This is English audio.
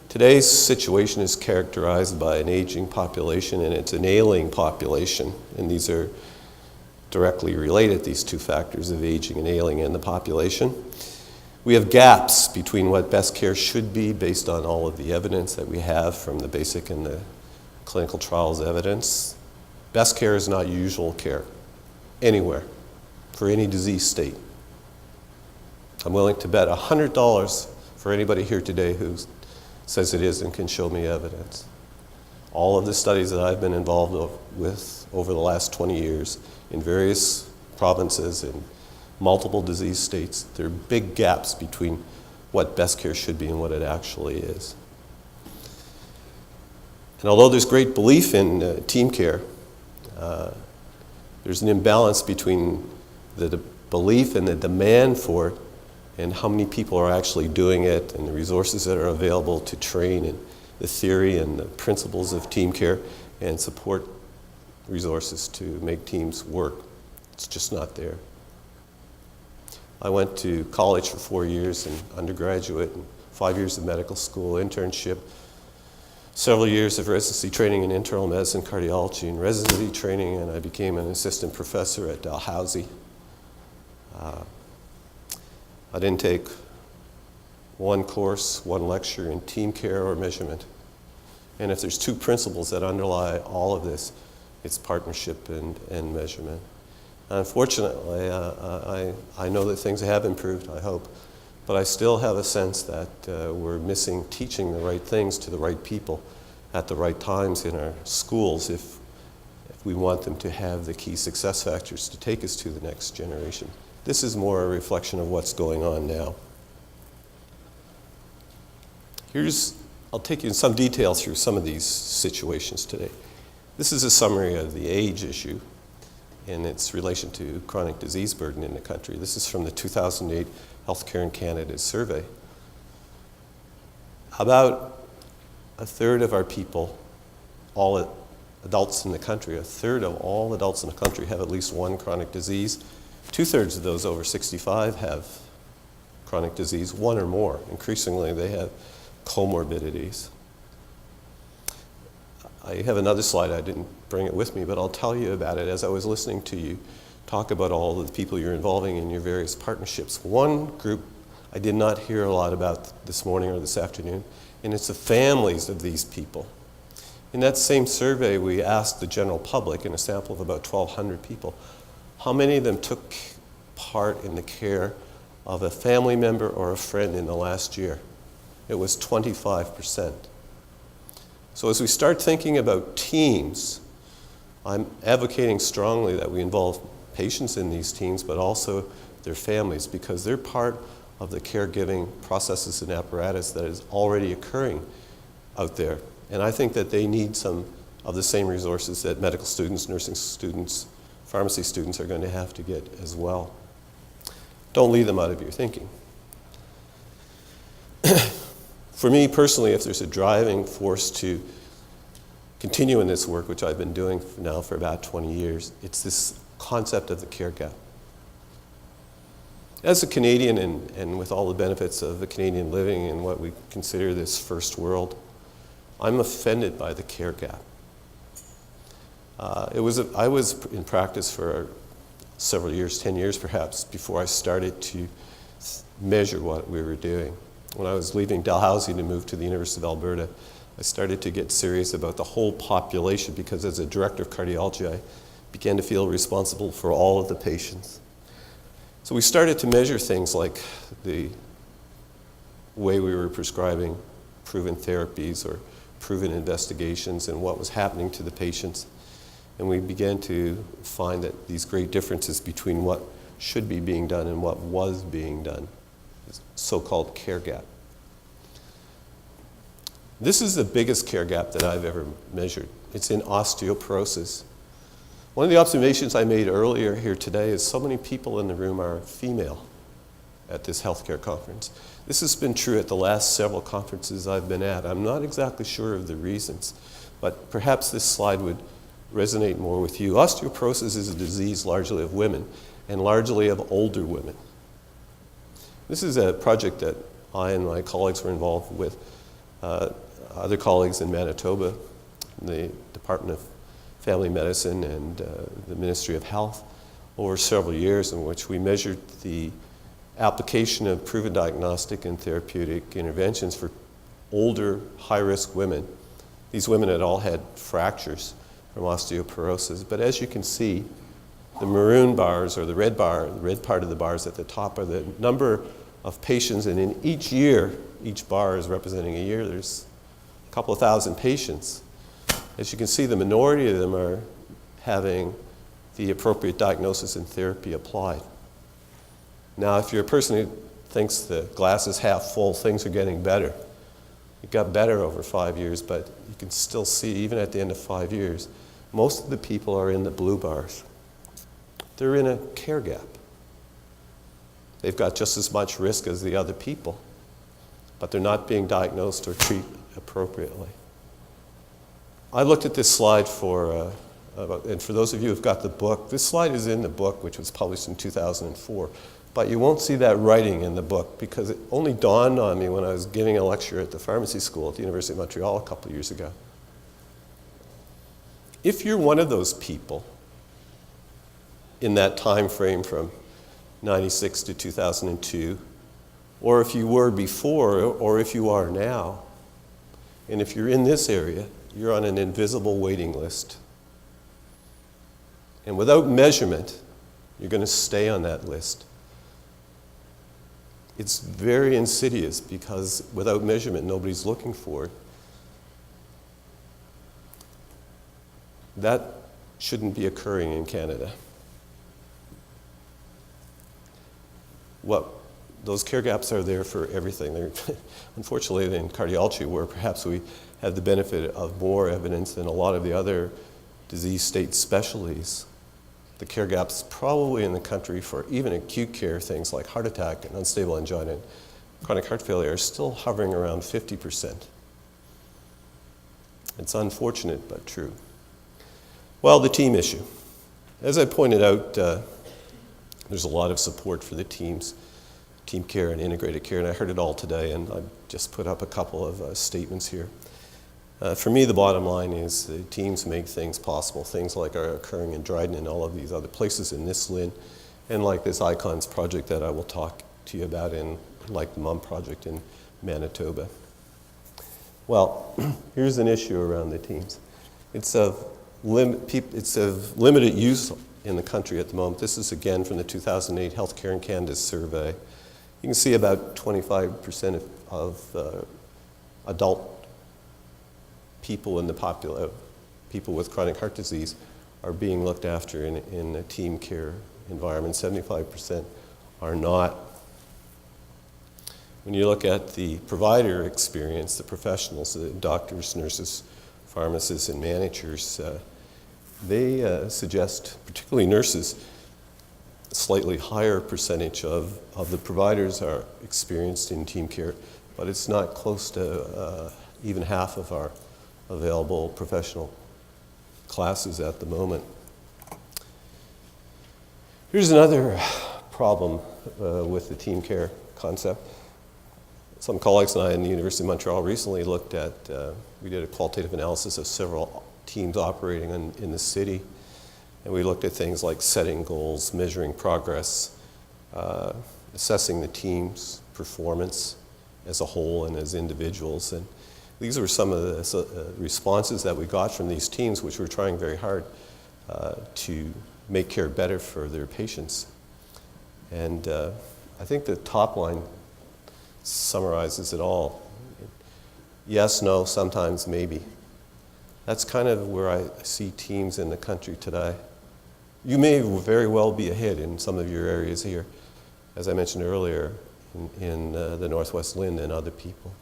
Today's situation is characterized by an aging population, and it's an ailing population, and these are directly related, these two factors of aging and ailing in the population. We have gaps between what best care should be based on all of the evidence that we have from the basic and the clinical trials evidence. Best care is not usual care anywhere for any disease state. I'm willing to bet $100 for anybody here today who says it is and can show me evidence. All of the studies that I've been involved with over the last 20 years in various provinces and multiple disease states, there are big gaps between what best care should be and what it actually is. And although there's great belief in team care, there's an imbalance between the belief and the demand for it and how many people are actually doing it and the resources that are available to train and the theory and the principles of team care and support resources to make teams work. It's just not there. I went to college for 4 years in undergraduate and 5 years of medical school internship, several years of residency training in internal medicine, cardiology, and residency training, and I became an assistant professor at Dalhousie. I didn't take one course, one lecture in team care or measurement. And if there's two principles that underlie all of this, it's partnership and measurement. Unfortunately, I know that things have improved, I hope, but I still have a sense that we're missing teaching the right things to the right people at the right times in our schools if we want them to have the key success factors to take us to the next generation. This is more a reflection of what's going on now. I'll take you in some detail through some of these situations today. This is a summary of the age issue in its relation to chronic disease burden in the country. This is from the 2008 Healthcare in Canada survey. About a third of our people, all adults in the country, a third of all adults in the country have at least one chronic disease. 2/3 of those over 65 have chronic disease, one or more. Increasingly, they have comorbidities. I have another slide, I didn't bring it with me, but I'll tell you about it as I was listening to you talk about all the people you're involving in your various partnerships. One group I did not hear a lot about this morning or this afternoon, and it's the families of these people. In that same survey, we asked the general public, in a sample of about 1,200 people, how many of them took part in the care of a family member or a friend in the last year. It was 25%. So as we start thinking about teams, I'm advocating strongly that we involve patients in these teams, but also their families, because they're part of the caregiving processes and apparatus that is already occurring out there. And I think that they need some of the same resources that medical students, nursing students, pharmacy students are going to have to get as well. Don't leave them out of your thinking. For me personally, if there's a driving force to continue in this work, which I've been doing now for about 20 years, it's this concept of the care gap. As a Canadian and with all the benefits of the Canadian living in what we consider this first world, I'm offended by the care gap. I was in practice for several years, 10 years perhaps, before I started to measure what we were doing. When I was leaving Dalhousie to move to the University of Alberta, I started to get serious about the whole population because as a director of cardiology, I began to feel responsible for all of the patients. So we started to measure things like the way we were prescribing proven therapies or proven investigations and what was happening to the patients. And we began to find that these great differences between what should be being done and what was being done, this so-called care gap. This is the biggest care gap that I've ever measured. It's in osteoporosis. One of the observations I made earlier here today is so many people in the room are female at this healthcare conference. This has been true at the last several conferences I've been at. I'm not exactly sure of the reasons, but perhaps this slide would resonate more with you. Osteoporosis is a disease largely of women and largely of older women. This is a project that I and my colleagues were involved with other colleagues in Manitoba, the Department of Family Medicine and the Ministry of Health, over several years in which we measured the application of proven diagnostic and therapeutic interventions for older, high-risk women. These women had all had fractures from osteoporosis, but as you can see, the maroon bars, or the red bar, the red part of the bars at the top, are the number of patients, and in each year, each bar is representing a year, there's a couple of thousand patients. As you can see, the minority of them are having the appropriate diagnosis and therapy applied. Now, if you're a person who thinks the glass is half full, things are getting better. It got better over 5 years, but you can still see, even at the end of 5 years, most of the people are in the blue bars. They're in a care gap. They've got just as much risk as the other people, but they're not being diagnosed or treated appropriately. I looked at this slide and for those of you who've got the book, this slide is in the book, which was published in 2004, but you won't see that writing in the book because it only dawned on me when I was giving a lecture at the pharmacy school at the University of Montreal a couple of years ago. If you're one of those people in that time frame from 96 to 2002, or if you were before, or if you are now, and if you're in this area, you're on an invisible waiting list. And without measurement, you're going to stay on that list. It's very insidious because without measurement, nobody's looking for it. That shouldn't be occurring in Canada. Those care gaps are there for everything. Unfortunately, in cardiology, where perhaps we have the benefit of more evidence than a lot of the other disease state specialties, the care gaps probably in the country for even acute care, things like heart attack and unstable angina and chronic heart failure, are still hovering around 50%. It's unfortunate, but true. Well, the team issue. As I pointed out, there's a lot of support for the teams, team care and integrated care, and I heard it all today, and I just put up a couple of statements here. For me, the bottom line is the teams make things possible, things like are occurring in Dryden and all of these other places in this LHIN, and like this ICONS project that I will talk to you about, in like the MUM project in Manitoba. Well, here's an issue around the teams. It's of limited use in the country at the moment. This is again from the 2008 Healthcare in Canada survey. You can see about 25% of adult people in the people with chronic heart disease are being looked after in a team care environment. 75% are not. When you look at the provider experience, the professionals, the doctors, nurses, pharmacists, and managers, they suggest, particularly nurses, a slightly higher percentage of the providers are experienced in team care, but it's not close to even half of our available professional classes at the moment. Here's another problem with the team care concept. Some colleagues and I in the University of Montreal recently looked at, we did a qualitative analysis of several teams operating in the city, and we looked at things like setting goals, measuring progress, assessing the team's performance as a whole and as individuals. And these were some of the responses that we got from these teams, which were trying very hard to make care better for their patients. And I think the top line summarizes it all. Yes, no, sometimes, maybe. That's kind of where I see teams in the country today. You may very well be ahead in some of your areas here, as I mentioned earlier, in the Northwest LHIN than other people.